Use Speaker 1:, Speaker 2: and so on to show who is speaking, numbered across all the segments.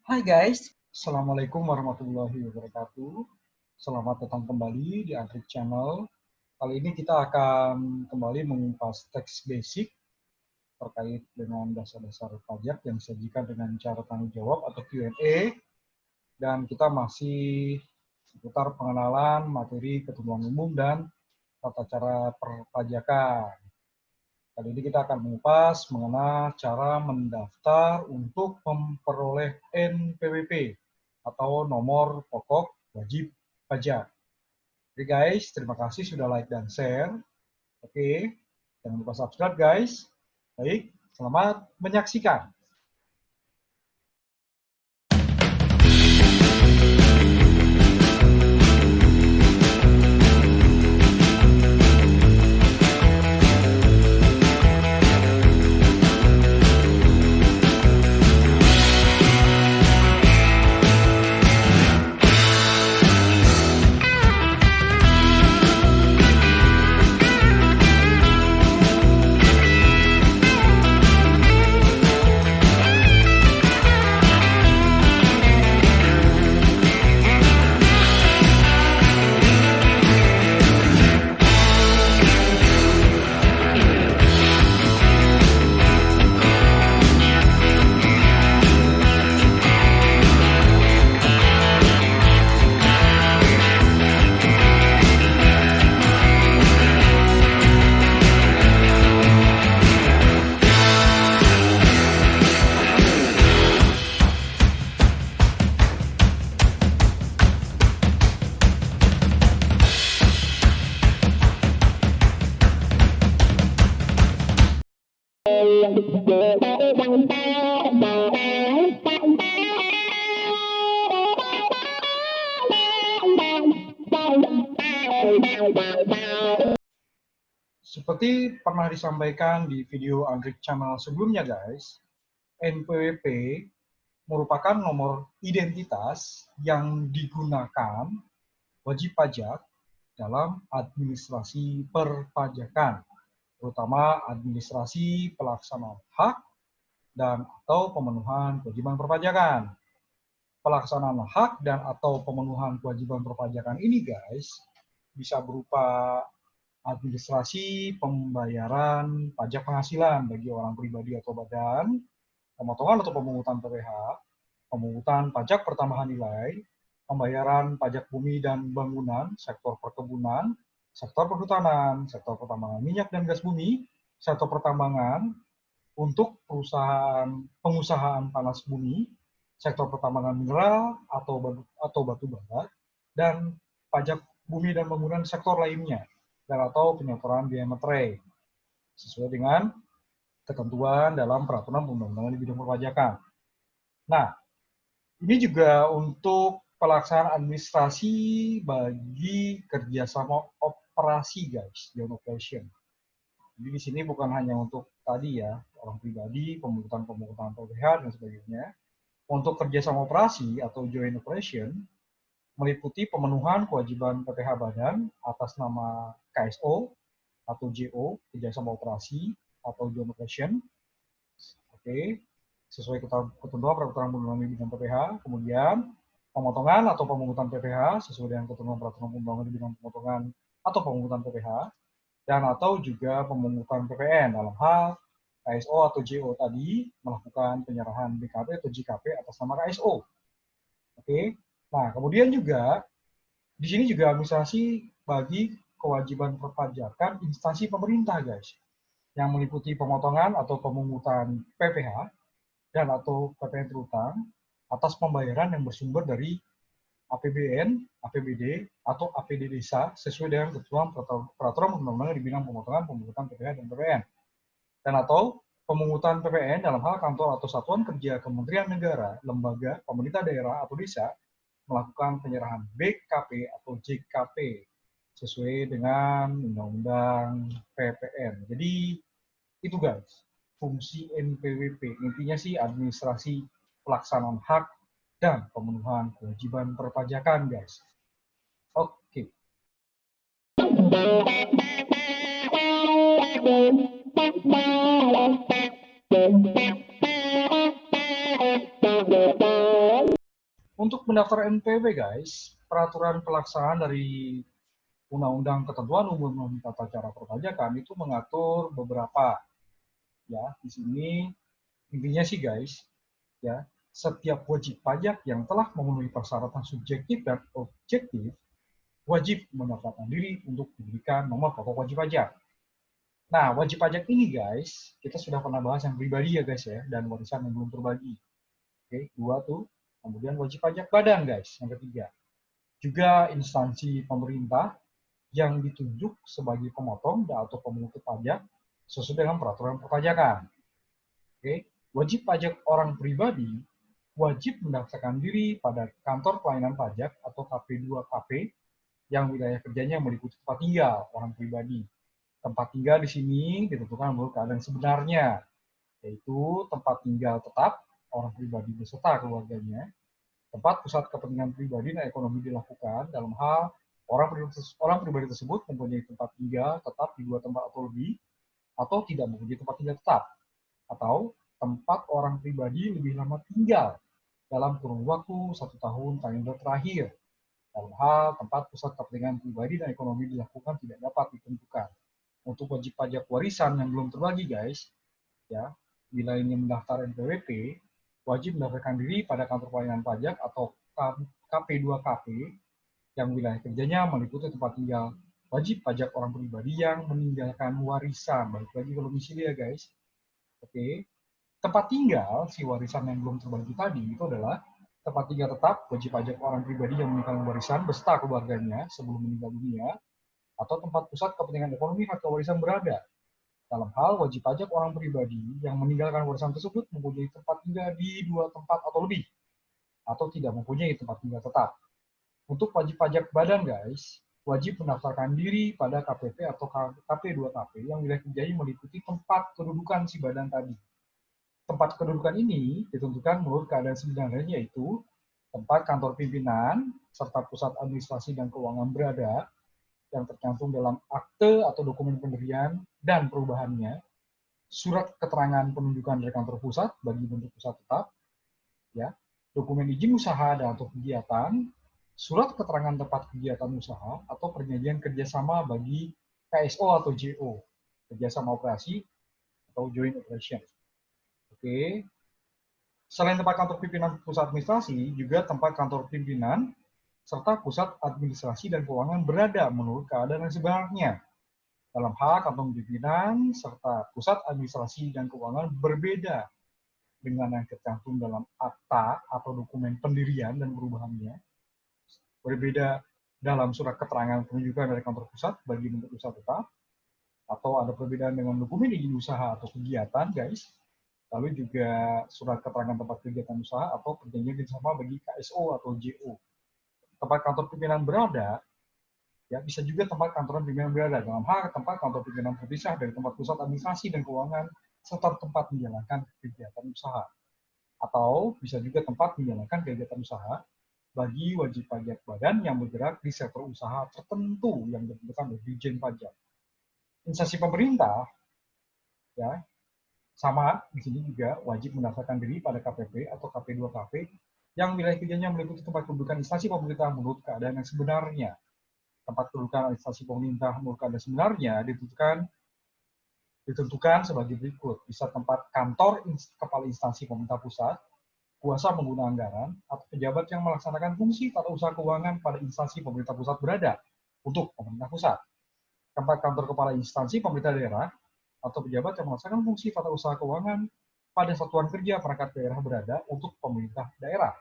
Speaker 1: Hai guys, Assalamualaikum warahmatullahi wabarakatuh. Selamat datang kembali di Andrik Channel. Kali ini kita akan kembali mengupas teks basic terkait dengan dasar-dasar pajak yang disajikan dengan cara tanya jawab atau Q&A. Dan kita masih seputar pengenalan materi ketentuan umum dan tata cara perpajakan. Kali ini kita akan mengupas mengenai cara mendaftar untuk memperoleh NPWP atau nomor pokok wajib pajak. Oke guys, terima kasih sudah like dan share. Oke, jangan lupa subscribe guys. Baik, selamat menyaksikan. Seperti pernah disampaikan di video Andrik Channel sebelumnya guys, NPWP merupakan nomor identitas yang digunakan wajib pajak dalam administrasi perpajakan, terutama administrasi pelaksanaan hak dan atau pemenuhan kewajiban perpajakan. Pelaksanaan hak dan atau pemenuhan kewajiban perpajakan ini guys, bisa berupa administrasi pembayaran pajak penghasilan bagi orang pribadi atau badan, pemotongan atau pemungutan PPh, pemungutan pajak pertambahan nilai, pembayaran pajak bumi dan bangunan, sektor perkebunan, sektor perhutanan, sektor pertambangan minyak dan gas bumi, sektor pertambangan untuk perusahaan pengusahaan panas bumi, sektor pertambangan mineral atau batu bara, dan pajak bumi dan bangunan sektor lainnya, dan atau penyetoran biaya materai sesuai dengan ketentuan dalam peraturan perundang-undangan di bidang perpajakan. Nah, ini juga untuk pelaksanaan administrasi bagi kerjasama operasi guys, joint operation. Jadi di sini bukan hanya untuk tadi ya, orang pribadi, pemungutan PPh dan sebagainya. Untuk kerjasama operasi atau joint operation, meliputi pemenuhan kewajiban PPh badan atas nama KSO atau JO, kerjasama operasi atau joint operation. Oke, sesuai ketentuan peraturan perundang-undangan di bidang PPh. Kemudian pemotongan atau pemungutan PPh sesuai dengan ketentuan peraturan perundang-undangan di bidang pemotongan atau pemungutan PPh, dan atau juga pemungutan PPN dalam hal KSO atau JO tadi melakukan penyerahan BKP atau JKP atas nama KSO. Oke, nah kemudian juga di sini juga administrasi bagi kewajiban perpajakan instansi pemerintah guys, yang meliputi pemotongan atau pemungutan PPh dan atau PPN terutang atas pembayaran yang bersumber dari APBN, APBD, atau APD desa sesuai dengan ketentuan peraturan perundang-undangan di bidang pemotongan, pemungutan PPh dan PPN. Dan atau pemungutan PPN dalam hal kantor atau satuan kerja Kementerian Negara, lembaga, pemerintah daerah atau desa melakukan penyerahan BKP atau JKP sesuai dengan Undang-Undang PPN. Jadi itu guys, fungsi NPWP. Intinya sih administrasi pelaksanaan hak dan pemenuhan kewajiban perpajakan guys. Oke. Untuk mendaftar NPWP guys, peraturan pelaksanaan dari Undang-Undang Ketentuan Umum Tata Cara Perpajakan itu mengatur beberapa, ya. Di sini intinya sih guys, ya, setiap wajib pajak yang telah memenuhi persyaratan subjektif dan objektif wajib mendaftarkan diri untuk diberikan nomor pokok wajib pajak. Nah, wajib pajak ini guys, kita sudah pernah bahas yang pribadi ya guys ya, dan warisan yang belum terbagi. Oke, dua tuh. Kemudian wajib pajak badan guys, yang ketiga. Juga instansi pemerintah yang ditunjuk sebagai pemotong atau pemungut pajak sesuai dengan peraturan perpajakan. Oke, wajib pajak orang pribadi wajib mendaftarkan diri pada kantor pelayanan pajak atau KP2KP yang wilayah kerjanya meliputi tempat tinggal orang pribadi. Tempat tinggal di sini ditentukan menurut keadaan sebenarnya, yaitu tempat tinggal tetap orang pribadi beserta keluarganya, tempat pusat kepentingan pribadi dan ekonomi dilakukan dalam hal orang pribadi tersebut mempunyai tempat tinggal tetap di dua tempat atau lebih, atau tidak mempunyai tempat tinggal tetap, atau tempat orang pribadi lebih lama tinggal dalam kurun waktu 1 tahun kalender terakhir. Dalam hal tempat pusat kepentingan pribadi dan ekonomi dilakukan tidak dapat ditentukan. Untuk wajib pajak warisan yang belum terbagi guys, ya, bila ingin mendaftar NPWP, wajib mendaftarkan diri pada kantor pelayanan pajak atau KP2KP yang wilayah kerjanya meliputi tempat tinggal wajib pajak orang pribadi yang meninggalkan warisan. Balik lagi ke domisili ya guys. Oke. Tempat tinggal si warisan yang belum terbagi tadi itu adalah tempat tinggal tetap wajib pajak orang pribadi yang meninggalkan warisan beserta keluarganya sebelum meninggal dunia, atau tempat pusat kepentingan ekonomi harta warisan berada. Dalam hal wajib pajak orang pribadi yang meninggalkan warisan tersebut mempunyai tempat tinggal di 2 tempat atau lebih, atau tidak mempunyai tempat tinggal tetap. Untuk wajib pajak badan guys, wajib mendaftarkan diri pada KPP atau KP2KP yang wilayah kerjanya meliputi tempat kedudukan si badan tadi. Tempat kedudukan ini ditentukan menurut keadaan sebenarnya, yaitu tempat kantor pimpinan serta pusat administrasi dan keuangan berada yang tercantum dalam akte atau dokumen pendirian dan perubahannya, surat keterangan penunjukan dari kantor pusat bagi bentuk usaha tetap, ya, dokumen izin usaha dan atau kegiatan, surat keterangan tempat kegiatan usaha atau perjanjian kerjasama bagi KSO atau JO, kerjasama operasi atau joint operation. Oke. Selain tempat kantor pimpinan pusat administrasi, juga tempat kantor pimpinan serta pusat administrasi dan keuangan berada menurut keadaan yang sebenarnya. Dalam hal kantor pimpinan serta pusat administrasi dan keuangan berbeda dengan yang tercantum dalam akta atau dokumen pendirian dan perubahannya, berbeda dalam surat keterangan penunjukan dari kantor pusat bagi bentuk usaha tetap, atau ada perbedaan dengan dokumen izin usaha atau kegiatan guys, lalu juga surat keterangan tempat kegiatan usaha atau perjanjian kerjasama bagi KSO atau JO. Tempat kantor pimpinan berada, ya, bisa juga tempat kantor pimpinan berada dalam hal tempat kantor pimpinan terpisah dari tempat pusat administrasi dan keuangan serta tempat menjalankan kegiatan usaha. Atau bisa juga tempat menjalankan kegiatan usaha bagi wajib pajak badan yang bergerak di sektor usaha tertentu yang ditentukan oleh Dirjen Pajak. Instansi pemerintah, ya, sama di sini juga wajib mendaftarkan diri pada KPP atau KP2KP yang wilayah kerjanya meliputi tempat kedudukan instansi pemerintah menurut keadaan yang sebenarnya. Tempat kedudukan instansi pemerintah menurut keadaan sebenarnya ditentukan sebagai berikut. Bisa tempat kantor kepala instansi pemerintah pusat, kuasa pengguna anggaran, atau pejabat yang melaksanakan fungsi tata usaha keuangan pada instansi pemerintah pusat berada untuk pemerintah pusat. Tempat kantor kepala instansi pemerintah daerah, atau pejabat yang melaksanakan fungsi tata usaha keuangan pada satuan kerja perangkat daerah berada untuk pemerintah daerah.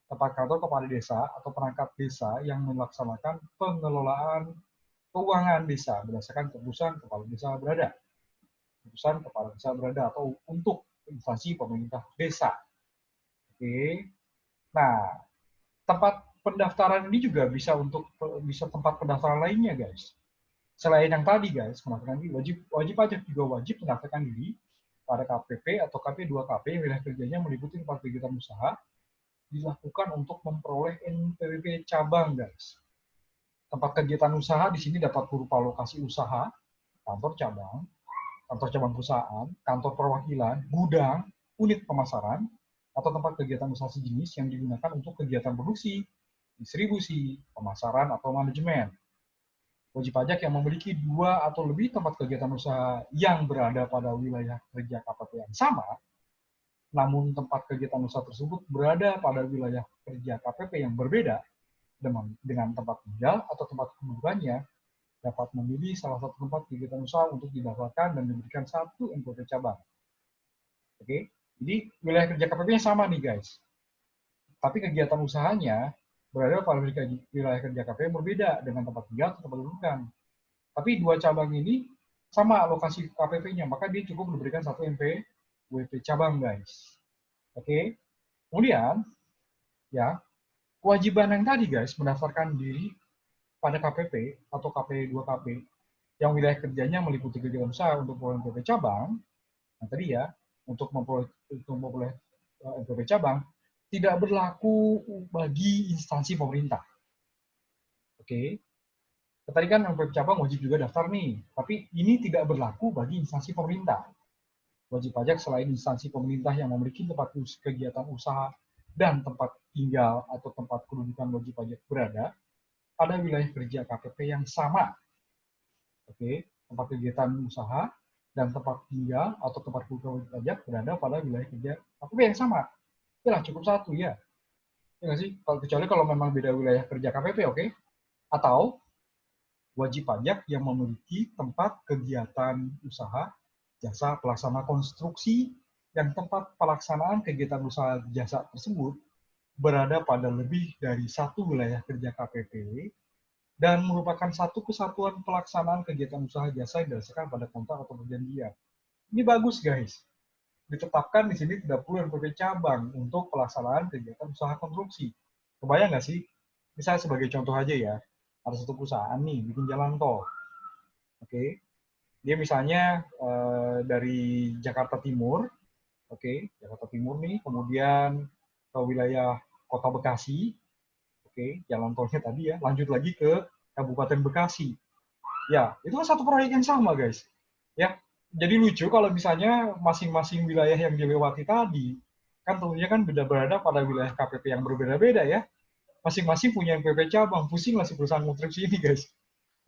Speaker 1: Tempat kantor kepala desa atau perangkat desa yang melaksanakan pengelolaan keuangan desa berdasarkan keputusan kepala desa berada. Keputusan kepala desa berada atau untuk instansi pemerintah desa. Oke. Nah, tempat pendaftaran ini juga bisa tempat pendaftaran lainnya guys. Selain yang tadi guys, mendaftarkan diri, wajib pajak juga wajib mendaftarkan diri pada KPP atau KP2KP yang wilayah kerjanya meliputi tempat kegiatan usaha dilakukan untuk memperoleh NPWP cabang guys. Tempat kegiatan usaha di sini dapat berupa lokasi usaha, kantor cabang perusahaan, kantor perwakilan, gudang, unit pemasaran, atau tempat kegiatan usaha sejenis yang digunakan untuk kegiatan produksi, distribusi, pemasaran, atau manajemen. Wajib pajak yang memiliki 2 atau lebih tempat kegiatan usaha yang berada pada wilayah kerja KPP yang sama, namun tempat kegiatan usaha tersebut berada pada wilayah kerja KPP yang berbeda dengan tempat tinggal atau tempat kedudukannya, dapat memilih salah satu tempat kegiatan usaha untuk didaftarkan dan diberikan satu NPWP cabang. Oke, jadi wilayah kerja KPP-nya sama nih guys, tapi kegiatan usahanya berada pada wilayah kerja KPP yang berbeda dengan tempat tinggal atau tempat kedudukan. Tapi 2 cabang ini sama lokasi KPP-nya, maka dia cukup diberikan satu NPWP cabang guys. Oke, kemudian ya kewajiban yang tadi guys mendaftarkan diri pada KPP atau KP2KP yang wilayah kerjanya meliputi kegiatan usaha untuk memperoleh NPWP cabang, yang tadi ya, untuk memperoleh NPWP cabang, tidak berlaku bagi instansi pemerintah. Oke, tadi kan NPWP cabang wajib juga daftar nih, tapi ini tidak berlaku bagi instansi pemerintah. Wajib pajak selain instansi pemerintah yang memiliki tempat kegiatan usaha dan tempat tinggal atau tempat kedudukan wajib pajak berada pada wilayah kerja KPP yang sama. Oke, tempat kegiatan usaha dan tempat tinggal atau tempat kedudukan wajib pajak berada pada wilayah kerja KPP yang sama. Ya cukup satu ya. Ya nggak sih? Kecuali kalau memang beda wilayah kerja KPP, oke? Atau wajib pajak yang memiliki tempat kegiatan usaha jasa pelaksana konstruksi yang tempat pelaksanaan kegiatan usaha jasa tersebut berada pada lebih dari satu wilayah kerja KPP dan merupakan satu kesatuan pelaksanaan kegiatan usaha jasa yang didasarkan pada kontrak atau perjanjian. Ini bagus guys. Ditetapkan di sini tidak perlu NPWP cabang untuk pelaksanaan kegiatan usaha konstruksi. Kebayang nggak sih? Misalnya sebagai contoh aja ya, ada satu perusahaan nih bikin jalan tol. Oke, dia misalnya dari Jakarta Timur, oke, Jakarta Timur nih, kemudian ke wilayah Kota Bekasi, oke, jalan tolnya tadi ya, lanjut lagi ke Kabupaten Bekasi. Ya, itu kan satu proyek yang sama, guys. Ya, jadi lucu kalau misalnya masing-masing wilayah yang dilewati tadi, kan tentunya kan berada pada wilayah KPP yang berbeda-beda ya. Masing-masing punya NPWP cabang, pusing lah si perusahaan konstruksi ini, guys.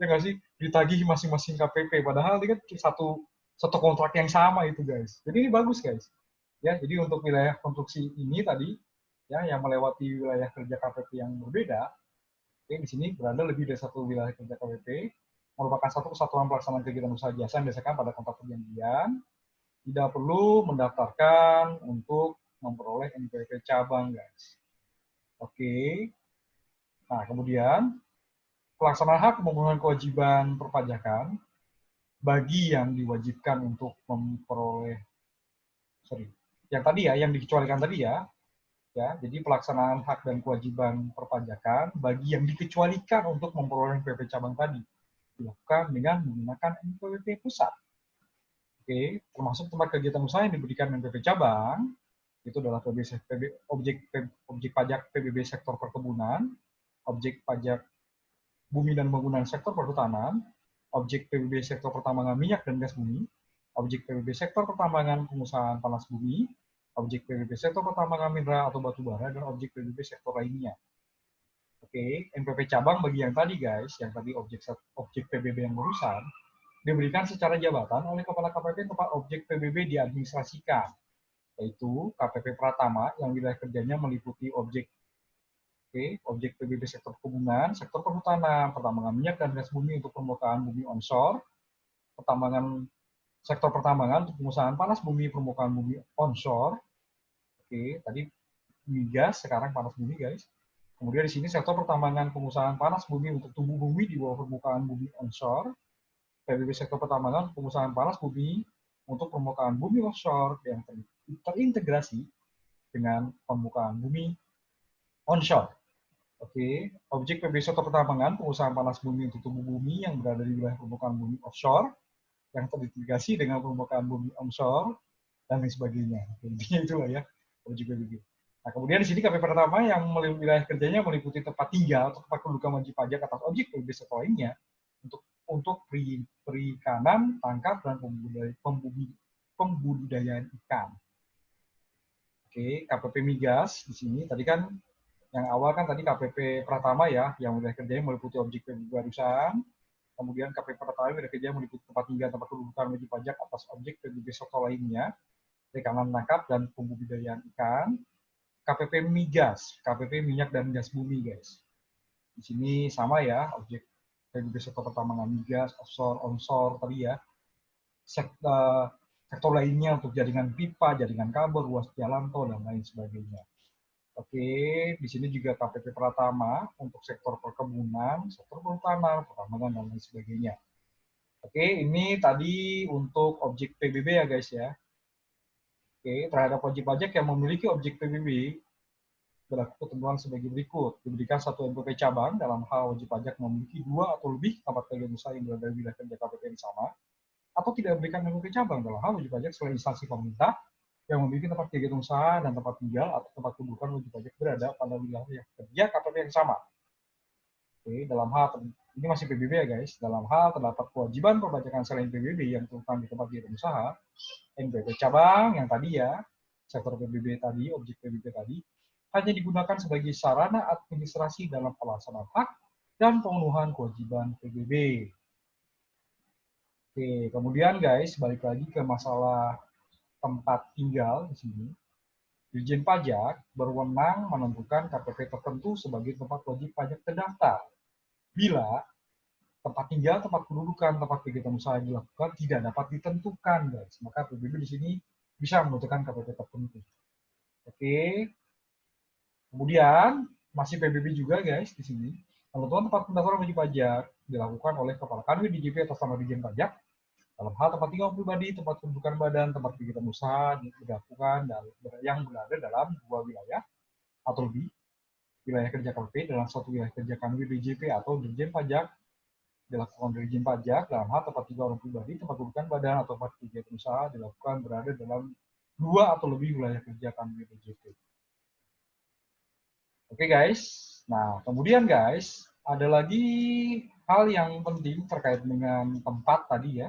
Speaker 1: Ya nggak sih? Ditagih masing-masing KPP, padahal ini kan satu kontrak yang sama itu, guys. Jadi ini bagus, guys. Ya, jadi untuk wilayah konstruksi ini tadi, ya, yang melewati wilayah kerja KPP yang berbeda, Oke, di sini berada lebih dari satu wilayah kerja KPP, merupakan satu kesatuan pelaksanaan kegiatan usaha jasa yang didasarkan pada kontrak perjanjian, tidak perlu mendaftarkan untuk memperoleh NPWP cabang, guys. Oke, nah kemudian pelaksanaan hak pemenuhan kewajiban perpajakan bagi yang diwajibkan untuk memperoleh, yang tadi ya, yang dikecualikan tadi ya, jadi pelaksanaan hak dan kewajiban perpajakan bagi yang dikecualikan untuk memperoleh NPWP cabang tadi dilakukan dengan menggunakan NPWP pusat. Oke, termasuk tempat kegiatan usaha yang diberikan NPWP cabang, itu adalah objek pajak PBB sektor perkebunan, objek pajak bumi dan bangunan sektor perhutanan, objek PBB sektor pertambangan minyak dan gas bumi, objek PBB sektor pertambangan pengusahaan panas bumi, objek PBB sektor pertambangan mineral atau batu bara, dan objek PBB sektor lainnya. Oke, NPWP cabang bagi yang tadi guys, yang tadi objek PBB yang barusan, diberikan secara jabatan oleh Kepala KPP tempat objek PBB diadministrasikan, yaitu KPP Pratama yang wilayah kerjanya meliputi objek PBB sektor perkebunan, sektor perhutanan, pertambangan minyak dan gas bumi untuk permukaan bumi onshore, sektor pertambangan untuk pengusahaan panas bumi, permukaan bumi onshore. Tadi migas, sekarang panas bumi guys. Kemudian di sini sektor pertambangan pengusahaan panas bumi untuk tumbuh bumi di bawah permukaan bumi onshore. PBB sektor pertambangan pengusahaan panas bumi untuk permukaan bumi offshore yang terintegrasi dengan permukaan bumi onshore. Objek PBB sektor pertambangan pengusahaan panas bumi untuk tumbuh bumi yang berada di wilayah permukaan bumi offshore yang terintegrasi dengan permukaan bumi onshore dan lain sebagainya. Intinya itulah ya objek PBB. Nah, kemudian di sini KPP pertama yang wilayah kerjanya meliputi tempat tinggal atau tempat kedudukan wajib pajak atas objek PBB sektor lainnya untuk perikanan, tangkap, dan pembudidayaan ikan. Oke, KPP Migas di sini tadi kan yang awal kan tadi KPP Pratama ya, yang wilayah kerjanya meliputi objek PBB perusahaan. Kemudian KPP Pratama wilayah kerja meliputi tempat tinggal, tempat kedudukan wajib pajak atas objek PBB sektor lainnya, perikanan tangkap dan pembudidayaan ikan. KPP Migas, KPP minyak dan gas bumi, guys. Di sini sama ya, objek PBB sektor pertambangan migas, offshore, onshore tadi ya. Sektor lainnya untuk jaringan pipa, jaringan kabel, ruas jalan tol, dan lain sebagainya. Oke, di sini juga KPP Pratama untuk sektor perkebunan, sektor perhutanan, pertambangan, dan lain sebagainya. Oke, ini tadi untuk objek PBB ya guys ya. Oke, terhadap wajib pajak yang memiliki objek PBB, berlaku ketentuan sebagai berikut. Diberikan satu NPWP cabang dalam hal wajib pajak memiliki 2 atau lebih tempat kegiatan usaha yang berada di wilayah kerja KPP yang sama, atau tidak diberikan NPWP cabang dalam hal wajib pajak selain instansi pemerintah yang memiliki tempat kegiatan usaha dan tempat tinggal atau tempat kedudukan wajib pajak berada pada wilayah kerja KPP yang sama. Oke, dalam hal ini masih PBB ya guys. Dalam hal terdapat kewajiban perpajakan selain PBB yang terutama di tempat kegiatan usaha, NPWP cabang yang tadi ya, sektor PBB tadi, objek PBB tadi, hanya digunakan sebagai sarana administrasi dalam pelaksanaan hak dan pemenuhan kewajiban PBB. Oke, kemudian guys, balik lagi ke masalah tempat tinggal di sini. Dirjen Pajak berwenang menentukan KPP tertentu sebagai tempat wajib pajak terdaftar. Bila tempat tinggal, tempat kedudukan, tempat kegiatan usaha yang dilakukan tidak dapat ditentukan, guys. Maka PBB di sini bisa menentukan KPP tertentu. Oke. Kemudian masih PBB juga, guys, di sini. Penentuan tempat pendaftaran wajib pajak dilakukan oleh Kepala Kanwil DJP atas nama Dirjen Pajak dalam hal tempat tinggal pribadi, tempat kedudukan badan, tempat kegiatan usaha dilakukan yang berada dalam 2 wilayah atau lebih wilayah kerja KPP dalam satu wilayah kerja Kanwil DJP atau Dirjen Pajak dilakukan oleh Dirjen Pajak dalam hal tempat tinggal orang pribadi, tempat kedudukan badan atau tempat kegiatan usaha dilakukan berada dalam 2 atau lebih wilayah kerja Kanwil DJP. Oke guys, nah kemudian guys, ada lagi hal yang penting terkait dengan tempat tadi ya,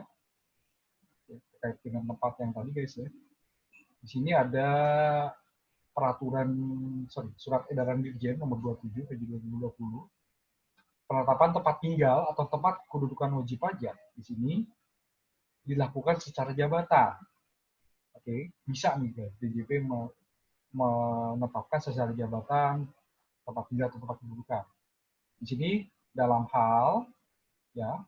Speaker 1: terkait dengan tempat yang tadi guys ya. Di sini ada surat edaran Dirjen nomor 27 tahun 2020 penetapan tempat tinggal atau tempat kedudukan wajib pajak. Di sini dilakukan secara jabatan. Oke, bisa nih guys, DJP menetapkan secara jabatan tempat tinggal atau tempat kedudukan. Di sini dalam hal ya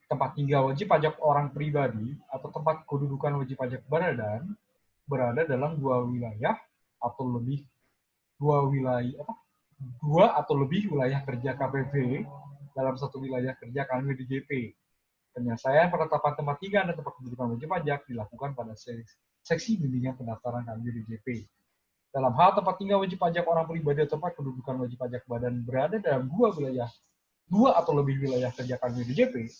Speaker 1: tempat tinggal wajib pajak orang pribadi atau tempat kedudukan wajib pajak badan berada dalam 2 wilayah atau lebih 2 atau lebih wilayah kerja KPP dalam satu wilayah kerja Kanwil DJP. Penyelesaian penetapan tempat tinggal dan tempat kedudukan wajib pajak dilakukan pada seksi bimbingan pendaftaran Kanwil DJP. Dalam hal tempat tinggal wajib pajak orang pribadi atau tempat kedudukan wajib pajak badan berada dalam 2 atau lebih wilayah kerja Kanwil DJP,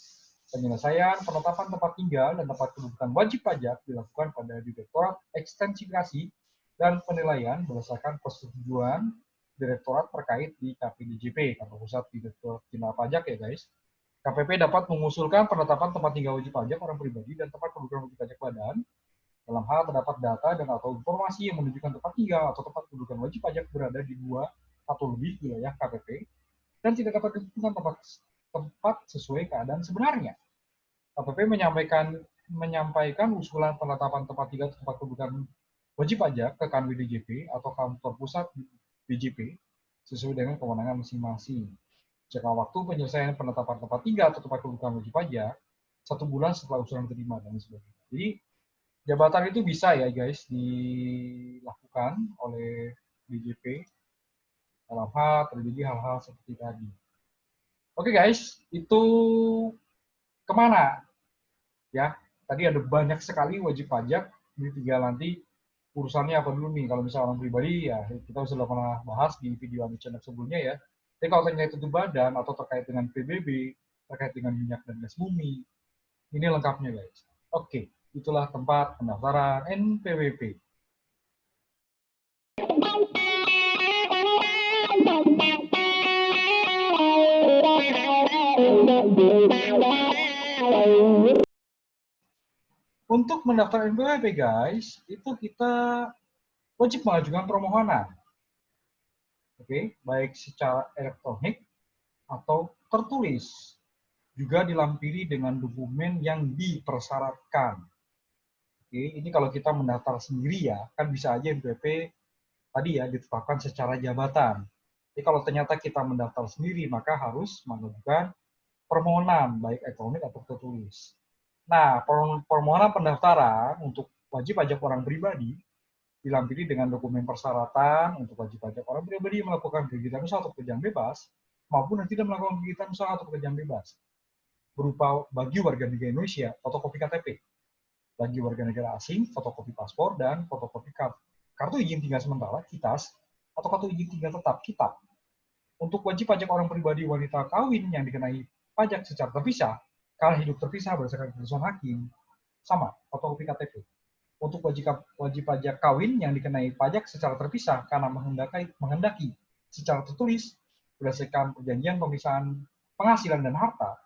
Speaker 1: penyelesaian penetapan tempat tinggal dan tempat kedudukan wajib pajak dilakukan pada Direktorat Ekstensifikasi dan Penilaian berdasarkan persetujuan Direktorat terkait di KPDJP, Kantor Pusat Direktorat Jenderal Pajak ya guys. KPP dapat mengusulkan penetapan tempat tinggal wajib pajak orang pribadi dan tempat kedudukan wajib pajak badan dalam hal terdapat data dan atau informasi yang menunjukkan tempat tinggal atau tempat kedudukan wajib pajak berada di 2 atau lebih wilayah KPP dan tidak dapat ditentukan tempat sesuai keadaan sebenarnya. KPP menyampaikan usulan penetapan tempat tinggal atau tempat kedudukan wajib pajak ke Kanwil DJP atau Kantor Pusat DJP sesuai dengan kewenangan masing-masing. Jangka waktu penyelesaian penetapan tempat tinggal atau tempat kedudukan wajib pajak 1 bulan setelah usulan diterima dan sebagainya. Jadi jabatan itu bisa ya guys dilakukan oleh DJP dalam hal terjadi hal-hal seperti tadi. Oke guys, itu kemana? Ya, tadi ada banyak sekali wajib pajak, ini tinggal nanti urusannya apa dulu nih. Kalau misalnya orang pribadi ya kita sudah pernah bahas di video channel sebelumnya ya. Tapi kalau terkait itu badan atau terkait dengan PBB, terkait dengan minyak dan gas bumi, ini lengkapnya guys. Oke, itulah tempat pendaftaran NPWP. Untuk mendaftar NPWP guys, itu kita wajib mengajukan permohonan, baik secara elektronik atau tertulis, juga dilampiri dengan dokumen yang dipersyaratkan. Ini kalau kita mendaftar sendiri ya, kan bisa aja NPWP tadi ya ditetapkan secara jabatan. Jadi kalau ternyata kita mendaftar sendiri, maka harus mengajukan permohonan baik elektronik atau tertulis. Nah, permohonan pendaftaran untuk wajib pajak orang pribadi dilampiri dengan dokumen persyaratan untuk wajib pajak orang pribadi yang melakukan kegiatan usaha atau pekerjaan bebas maupun yang tidak melakukan kegiatan usaha atau pekerjaan bebas, berupa bagi warga negara Indonesia fotokopi KTP, bagi warga negara asing fotokopi paspor dan fotokopi kartu izin tinggal sementara KITAS atau kartu izin tinggal tetap KITAP. Untuk wajib pajak orang pribadi wanita kawin yang dikenai pajak secara terpisah karena hidup terpisah berdasarkan keputusan hakim, sama fotokopi KTP. Untuk wajib pajak kawin yang dikenai pajak secara terpisah karena menghendaki secara tertulis berdasarkan perjanjian pemisahan penghasilan dan harta,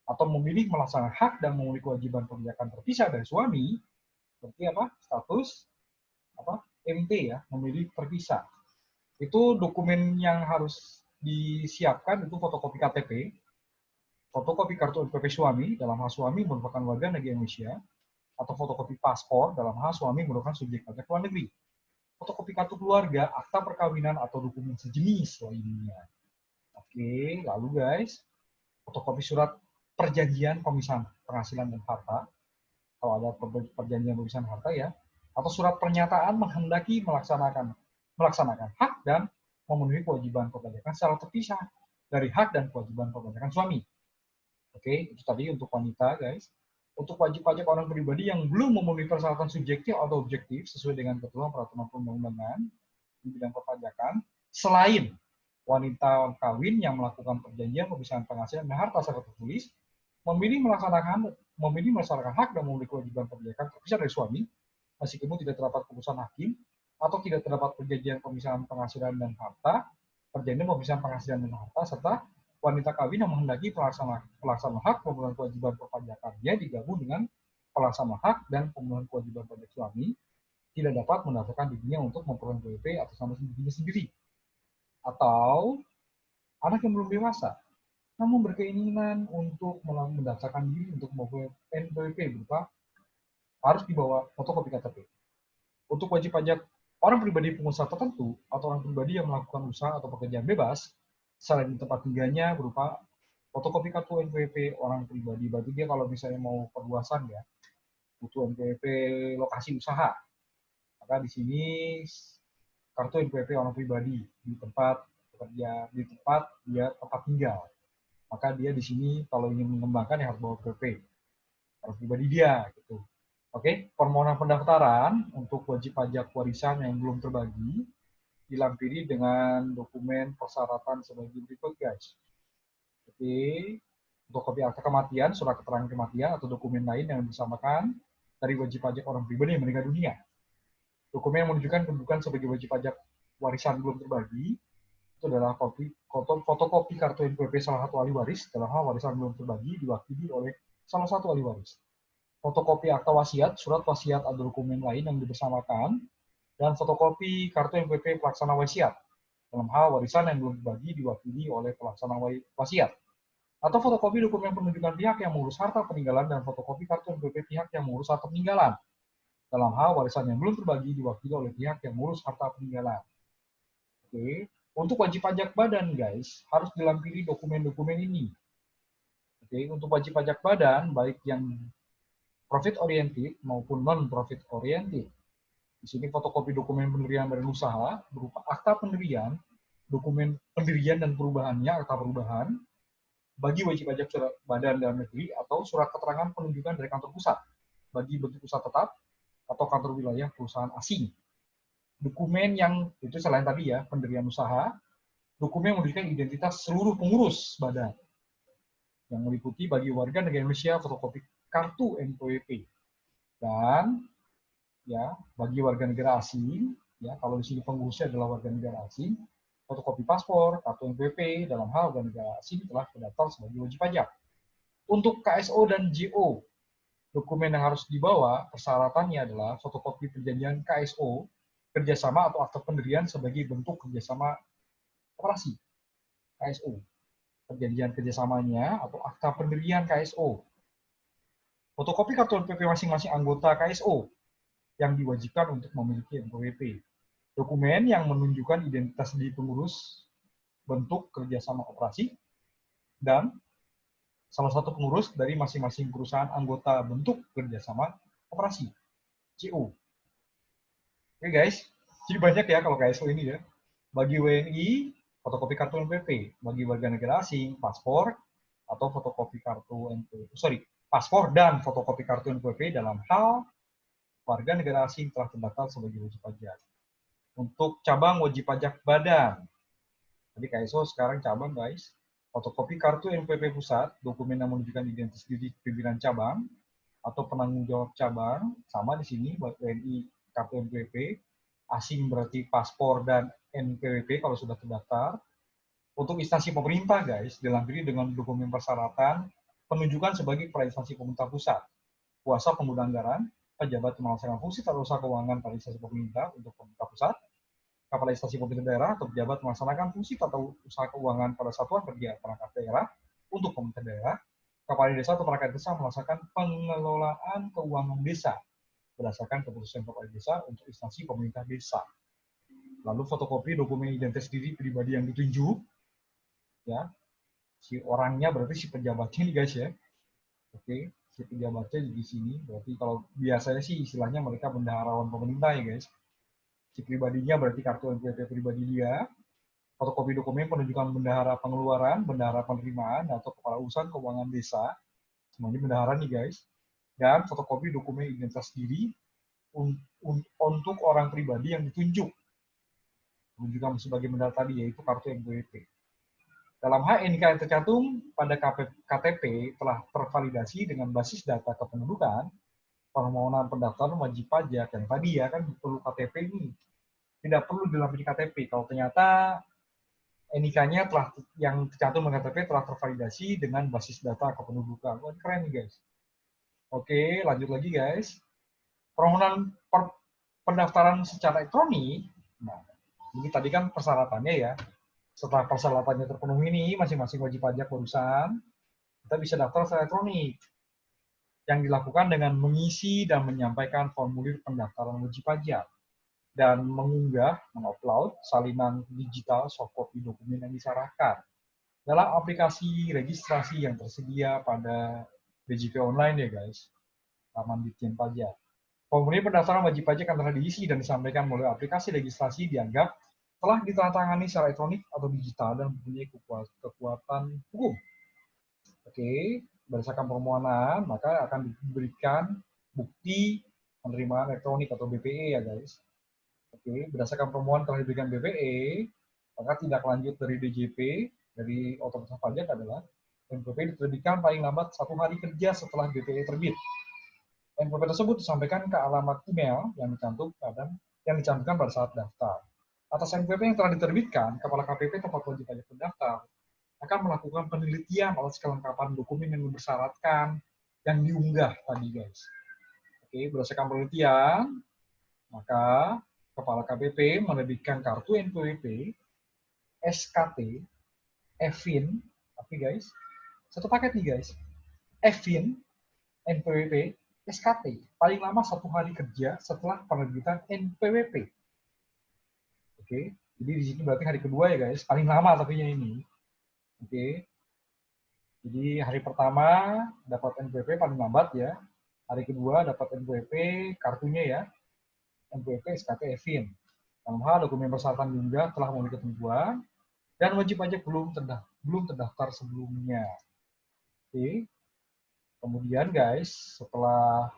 Speaker 1: atau memilih melaksanakan hak dan memenuhi kewajiban perpajakan terpisah dari suami, seperti apa? Status MT ya, memilih terpisah. Itu dokumen yang harus disiapkan itu fotokopi KTP, fotokopi kartu NPWP suami dalam hal suami merupakan warga negara Indonesia, atau fotokopi paspor dalam hal suami merupakan subjek pajak luar negeri, fotokopi kartu keluarga, akta perkawinan atau dokumen sejenis lainnya. Oke, lalu guys, fotokopi surat perjanjian pemisahan penghasilan dan harta, kalau ada perjanjian pemisahan harta ya, atau surat pernyataan menghendaki melaksanakan hak dan memenuhi kewajiban perpajakan secara terpisah dari hak dan kewajiban perpajakan suami. Oke, itu tadi untuk wanita, guys. Untuk wajib pajak orang pribadi yang belum memenuhi persyaratan subjektif atau objektif sesuai dengan ketentuan peraturan perundang-undangan di bidang perpajakan, selain wanita kawin yang melakukan perjanjian pemisahan penghasilan dan harta secara tertulis, memilih melaksanakan hak dan memenuhi kewajiban perpajakan terpisah dari suami, meskipun tidak terdapat keputusan hakim atau tidak terdapat perjanjian pemisahan penghasilan dan harta, perjanjian pemisahan penghasilan dan harta, serta wanita kawin yang menghendaki pelaksana hak pemenuhan kewajiban perpajakannya digabung dengan pelaksana hak dan pemenuhan kewajiban pajak suami, tidak dapat mendaftarkan dirinya untuk memperoleh NPWP atas nama dirinya sendiri. Atau anak yang belum dewasa, namun berkeinginan untuk mendaftarkan diri untuk memperoleh NPWP berupa harus dibawa fotokopi KTP. Untuk wajib pajak orang pribadi pengusaha tertentu atau orang pribadi yang melakukan usaha atau pekerjaan bebas, selain di tempat tinggalnya berupa fotokopi kartu NPWP orang pribadi. Berarti dia kalau misalnya mau perluasan ya, butuh NPWP lokasi usaha. Maka di sini kartu NPWP orang pribadi di tempat bekerja, di tempat dia tempat tinggal. Maka dia di sini kalau ingin mengembangkan ya harus bawa PP orang pribadi dia gitu. Oke, permohonan pendaftaran untuk wajib pajak warisan yang belum terbagi dilampiri dengan dokumen persyaratan sebagai berikut, guys. Oke, untuk kopi akta kematian, surat keterangan kematian, atau dokumen lain yang disamakan dari wajib pajak orang pribadi yang meninggal dunia. Dokumen yang menunjukkan kedudukan sebagai wajib pajak warisan belum terbagi itu adalah fotokopi kartu NPWP salah satu ahli waris dalam hal warisan belum terbagi diwakili oleh salah satu ahli waris. Fotokopi akta wasiat, surat wasiat atau dokumen lain yang dibersamakan, dan fotokopi kartu NPWP pelaksana wasiat dalam hal warisan yang belum dibagi diwakili oleh pelaksana wasiat. Atau fotokopi dokumen penunjukan pihak yang mengurus harta peninggalan dan fotokopi kartu NPWP pihak yang mengurus harta peninggalan dalam hal warisan yang belum terbagi diwakili oleh pihak yang mengurus harta peninggalan. Oke, untuk wajib pajak badan, guys, harus dilampiri dokumen-dokumen ini. Oke, untuk wajib pajak badan, baik yang profit oriented maupun non-profit oriented. Di sini fotokopi dokumen pendirian badan usaha berupa akta pendirian, dokumen pendirian dan perubahannya, akta perubahan, bagi wajib pajak surat badan dalam negeri atau surat keterangan penunjukan dari kantor pusat, bagi bentuk usaha tetap atau kantor wilayah perusahaan asing. Dokumen yang itu selain tadi ya, pendirian usaha, dokumen yang menunjukkan identitas seluruh pengurus badan, yang meliputi bagi warga negara Indonesia fotokopi kartu NPWP, dan ya bagi warga negara asing ya kalau di sini pengurusnya adalah warga negara asing, fotokopi paspor, kartu NPWP dalam hal warga negara asing telah terdaftar sebagai wajib pajak. Untuk KSO dan JO, dokumen yang harus dibawa persyaratannya adalah fotokopi perjanjian KSO kerjasama atau akta pendirian sebagai bentuk kerjasama operasi KSO. Perjanjian kerjasamanya atau akta pendirian KSO. Fotokopi kartu NPWP masing-masing anggota KSO yang diwajibkan untuk memiliki NPWP. Dokumen yang menunjukkan identitas di pengurus, bentuk kerjasama operasi, dan salah satu pengurus dari masing-masing perusahaan anggota bentuk kerjasama operasi, CO. Oke guys, jadi banyak ya kalau KSO ini ya. Bagi WNI, fotokopi kartu NPWP. Bagi warga negara asing, paspor atau fotokopi kartu NPWP. Paspor dan fotokopi kartu NPWP dalam hal warga negara asing telah terdaftar sebagai wajib pajak. Untuk cabang wajib pajak badan, jadi KSO sekarang cabang guys, fotokopi kartu NPWP pusat, dokumen yang menunjukkan identitas diri pimpinan cabang atau penanggung jawab cabang, sama di sini buat WNI kartu NPWP, asing berarti paspor dan NPWP kalau sudah terdaftar. Untuk instansi pemerintah guys, dilengkapi dengan dokumen persyaratan penunjukan sebagai kepala instansi pemerintah pusat, kuasa pengguna anggaran, pejabat melaksanakan fungsi tata usaha keuangan pada instansi pemerintah untuk pemerintah pusat, kepala instansi pemerintah daerah atau pejabat melaksanakan fungsi tata usaha keuangan pada satuan kerja perangkat daerah untuk pemerintah daerah, kepala desa atau perangkat desa melaksanakan pengelolaan keuangan desa berdasarkan keputusan kepala desa untuk instansi pemerintah desa. Lalu fotokopi dokumen identitas diri pribadi yang ditunjuk, ya, si orangnya berarti si pejabatnya nih guys ya. Oke, si pejabatnya di sini berarti kalau biasanya sih istilahnya mereka bendaharawan pemerintah ya guys. Si pribadinya berarti kartu NPWP pribadi dia, fotokopi dokumen penunjukan bendahara pengeluaran, bendahara penerimaan atau kepala urusan keuangan desa, semuanya bendahara nih guys. Dan fotokopi dokumen identitas diri untuk orang pribadi yang ditunjuk, menunjukkan sebagai bendahara tadi yaitu kartu NPWP. Dalam hal NIK yang tercantum pada KTP telah tervalidasi dengan basis data kependudukan, permohonan pendaftaran wajib pajak yang tadi ya kan perlu KTP ini. Tidak perlu dilengkapi KTP kalau ternyata NIK-nya telah yang tercantum dengan KTP telah tervalidasi dengan basis data kependudukan. Wah, keren nih guys. Oke, lanjut lagi guys. Permohonan pendaftaran secara elektronik. Nah, ini tadi kan persyaratannya ya. Setelah persyaratannya terpenuhi ini, masing-masing wajib pajak barusan, kita bisa daftar secara elektronik. Yang dilakukan dengan mengisi dan menyampaikan formulir pendaftaran wajib pajak. Dan mengunggah, mengupload salinan digital soft copy dokumen yang disyaratkan. Dalam aplikasi registrasi yang tersedia pada DJP Online ya guys. Taman Ditjen Pajak. Formulir pendaftaran wajib pajak yang telah diisi dan disampaikan melalui aplikasi registrasi dianggap telah ditandatangani secara elektronik atau digital dan mempunyai kekuatan hukum. Oke, berdasarkan permohonan, maka akan diberikan bukti penerimaan elektronik atau BPE ya guys. Oke, berdasarkan permohonan telah diberikan BPE, maka tindak lanjut dari DJP, dari otoritas pajak adalah NPWP diterbitkan paling lambat 1 hari kerja setelah BPE terbit. NPWP tersebut disampaikan ke alamat email yang dicantumkan pada saat daftar. Atas NPWP yang telah diterbitkan, Kepala KPP tempat wajib pajak pendaftar akan melakukan penelitian atas kelengkapan dokumen yang bersyaratkan yang diunggah tadi guys. Oke, berdasarkan penelitian, maka Kepala KPP menerbitkan kartu NPWP, SKT, EVIN, tapi guys, satu paket nih guys, EVIN, NPWP, SKT, paling lama 1 hari kerja setelah penerbitan NPWP. Oke, jadi di sini berarti hari kedua ya guys, paling lama tapi ini. Oke, jadi hari pertama dapat NPWP paling lambat ya, hari kedua dapat NPWP kartunya ya, NPWP SKT EVIN. Dalam hal dokumen persyaratan diunggah telah memenuhi ketentuan dan wajib pajak belum terdaftar sebelumnya. Oke, kemudian guys, setelah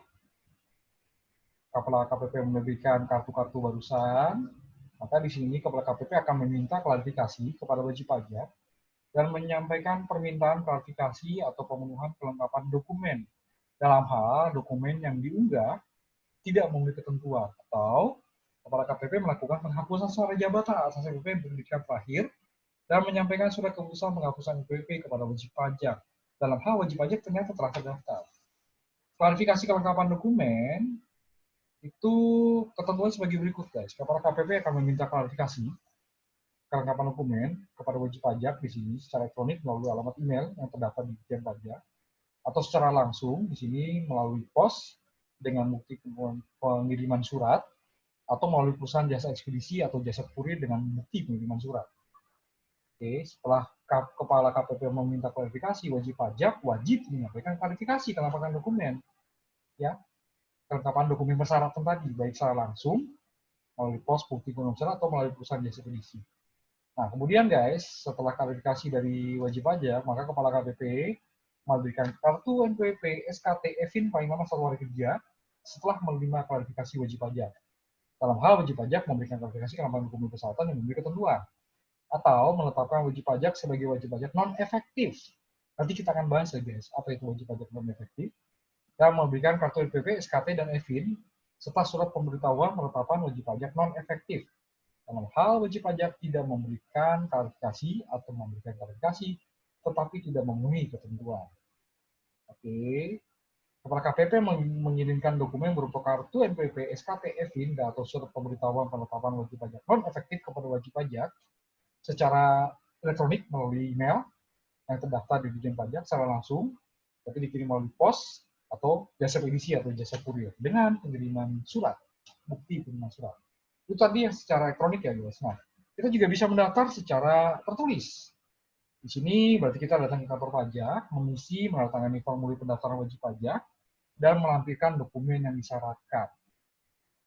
Speaker 1: Kepala KPP menerbitkan kartu-kartu barusan, maka di sini Kepala KPP akan meminta klarifikasi kepada wajib pajak dan menyampaikan permintaan klarifikasi atau pemenuhan kelengkapan dokumen dalam hal dokumen yang diunggah tidak memenuhi ketentuan atau Kepala KPP melakukan penghapusan suara jabatan atas NPWP yang diterbitkan terakhir dan menyampaikan surat keputusan penghapusan NPWP kepada wajib pajak dalam hal wajib pajak ternyata telah terdaftar. Klarifikasi kelengkapan dokumen itu ketentuan sebagai berikut, guys. Kepala KPP akan meminta klarifikasi kelengkapan dokumen kepada wajib pajak di sini secara elektronik melalui alamat email yang terdaftar di Ditjen Pajak, atau secara langsung di sini melalui pos dengan bukti pengiriman surat, atau melalui perusahaan jasa ekspedisi atau jasa kurir dengan bukti pengiriman surat. Oke, setelah Kepala KPP meminta klarifikasi, wajib pajak wajib menyampaikan klarifikasi kelengkapan dokumen, ya, kelengkapan dokumen persyaratan tadi, baik secara langsung melalui pos bukti pengiriman surat atau melalui perusahaan jasa ekspedisi. Nah, kemudian guys, setelah klarifikasi dari wajib pajak, maka Kepala KPP memberikan kartu NPWP, SKT, EVIN paling lama 1 hari kerja setelah menerima klarifikasi wajib pajak. Dalam hal wajib pajak memberikan klarifikasi kelengkapan dokumen persyaratan yang memenuhi ketentuan, atau menetapkan wajib pajak sebagai wajib pajak non-efektif. Nanti kita akan bahas ya guys, apa itu wajib pajak non-efektif, dan memberikan kartu NPWP, SKT, dan EVIN serta surat pemberitahuan penetapan wajib pajak non-efektif. Dalam hal wajib pajak tidak memberikan klarifikasi atau memberikan klarifikasi, tetapi tidak memenuhi ketentuan. Oke, Kepala KPP mengirimkan dokumen berupa kartu NPWP, SKT, EVIN, atau surat pemberitahuan penetapan wajib pajak non-efektif kepada wajib pajak secara elektronik melalui email yang terdaftar di Ditjen Pajak secara langsung, tapi dikirim melalui pos atau jasa ekspedisi atau jasa kurir dengan pengiriman surat, bukti pengiriman surat. Itu tadi yang secara elektronik ya guys. Nah, kita juga bisa mendaftar secara tertulis. Di sini berarti kita datang ke kantor pajak, mengisi, menandatangani formulir pendaftaran wajib pajak, dan melampirkan dokumen yang disyaratkan.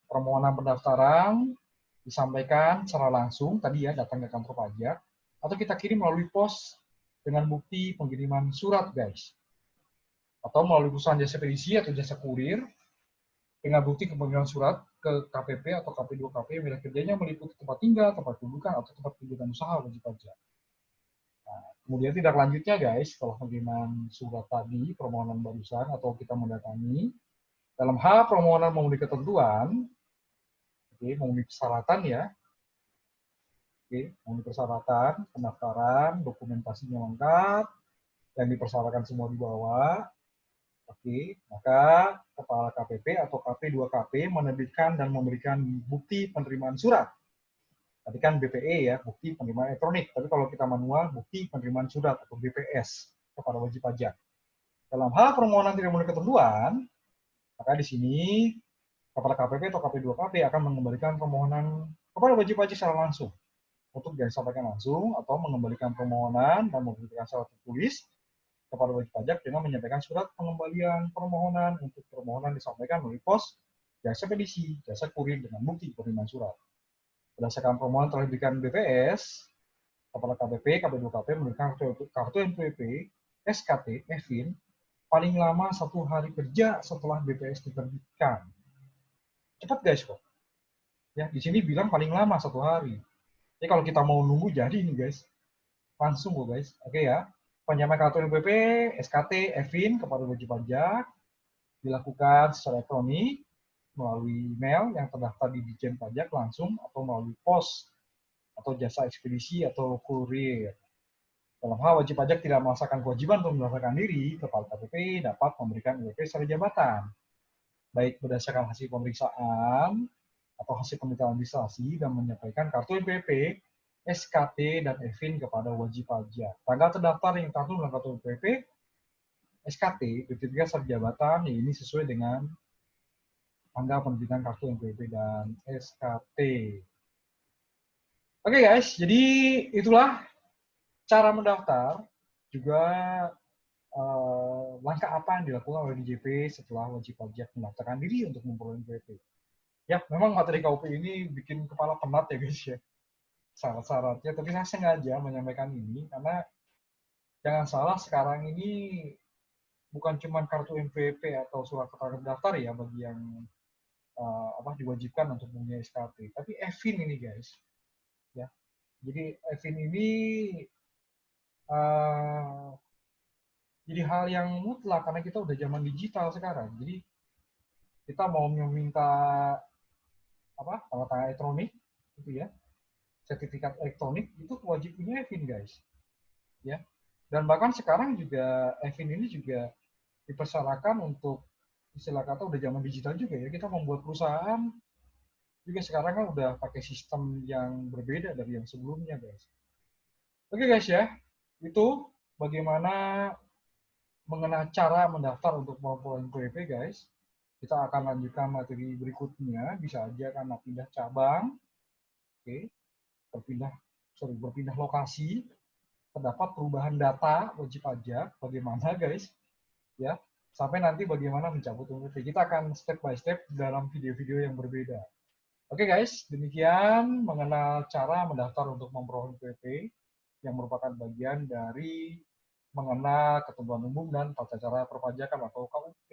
Speaker 1: Permohonan pendaftaran disampaikan secara langsung, tadi ya, datang ke kantor pajak, atau kita kirim melalui pos dengan bukti pengiriman surat, guys. Atau melalui perusahaan jasa ekspedisi atau jasa kurir, dengan bukti pengiriman surat ke KPP atau KP2KP yang wilayah kerjanya meliputi tempat tinggal, tempat kedudukan, atau tempat kegiatan usaha wajib pajak. Nah, kemudian tidak lanjutnya, guys, setelah pengiriman surat tadi, permohonan barusan, atau kita mendatangi, dalam hal permohonan memenuhi ketentuan, memenuhi persyaratan ya, memenuhi persyaratan, pendaftaran, dokumentasinya lengkap, yang dipersyaratkan semua dibawa. Maka Kepala KPP atau KP2KP menerbitkan dan memberikan bukti penerimaan surat. Tadi kan BPE ya, bukti penerimaan elektronik. Tapi kalau kita manual, bukti penerimaan surat atau BPS kepada wajib pajak. Dalam hal permohonan tidak memenuhi ketentuan, maka di sini Kepala KPP atau KP2KP akan mengembalikan permohonan kepada wajib pajak secara langsung untuk disampaikan langsung, atau mengembalikan permohonan dan memberikan syarat tertulis kepada wajib pajak dengan menyampaikan surat pengembalian permohonan untuk permohonan disampaikan melalui pos, jasa ekspedisi, jasa kurir dengan bukti penerimaan surat. Berdasarkan permohonan telah diberikan BPS, Kepala KPP, KP2KP memberikan kartu NPWP, SKT, EVIN paling lama 1 hari kerja setelah BPS diterbitkan. Cepat guys kok. Ya, di sini bilang paling lama 1 hari. Jadi kalau kita mau nunggu jadi nih guys, langsung kok guys. Oke ya. Penyampaian kartu NPWP, SKT, EVIN kepada wajib pajak dilakukan secara elektronik melalui email yang terdaftar di Ditjen Pajak langsung, atau melalui pos atau jasa ekspedisi atau kurir. Dalam hal wajib pajak tidak merasakan kewajiban untuk mendaftarkan diri, Kepala KPP dapat memberikan NPWP secara jabatan, baik berdasarkan hasil pemeriksaan atau hasil pemeriksaan administrasi, dan menyampaikan kartu NPWP, SKT, dan EVIN kepada wajib pajak. Tanggal terdaftar yang tercantum dalam kartu NPWP, SKT, sertifikat secara jabatan, ini sesuai dengan tanggal penerbitan kartu NPWP dan SKT. Oke guys, jadi itulah cara mendaftar, juga langkah apa yang dilakukan oleh DJP setelah wajib pajak mendaftarkan diri untuk memperoleh NPWP. Ya, memang materi KUP ini bikin kepala penat ya guys ya, syarat-syaratnya, tapi saya sengaja menyampaikan ini karena jangan salah, sekarang ini bukan cuma kartu NPWP atau surat keterangan daftar ya bagi yang diwajibkan untuk mempunyai SKT, tapi EVIN ini guys, ya. Jadi EVIN ini jadi hal yang mutlak karena kita udah zaman digital sekarang. Jadi kita mau meminta tanda tangan elektronik, gitu ya, sertifikat elektronik, itu wajib punya EVIN guys, ya. Dan bahkan sekarang juga EVIN ini juga dipersyaratkan untuk istilah kata udah zaman digital juga ya. Kita membuat perusahaan juga sekarang kan udah pakai sistem yang berbeda dari yang sebelumnya, guys. Oke guys ya, itu bagaimana mengenai cara mendaftar untuk program PWP guys. Kita akan lanjutkan materi berikutnya, bisa aja karena pindah cabang, oke, berpindah lokasi, terdapat perubahan data wajib pajak, bagaimana guys, ya, sampai nanti bagaimana mencabut PWP. Kita akan step by step dalam video-video yang berbeda. Oke guys, demikian mengenal cara mendaftar untuk memperoleh PWP yang merupakan bagian dari mengenal ketentuan umum dan tata cara perpajakan atau KUP.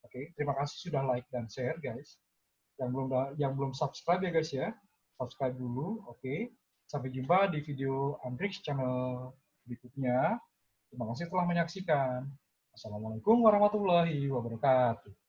Speaker 1: Oke, terima kasih sudah like dan share guys. Yang belum subscribe ya guys ya, subscribe dulu. Oke, sampai jumpa di video Andrix channel berikutnya. Terima kasih telah menyaksikan. Assalamualaikum warahmatullahi wabarakatuh.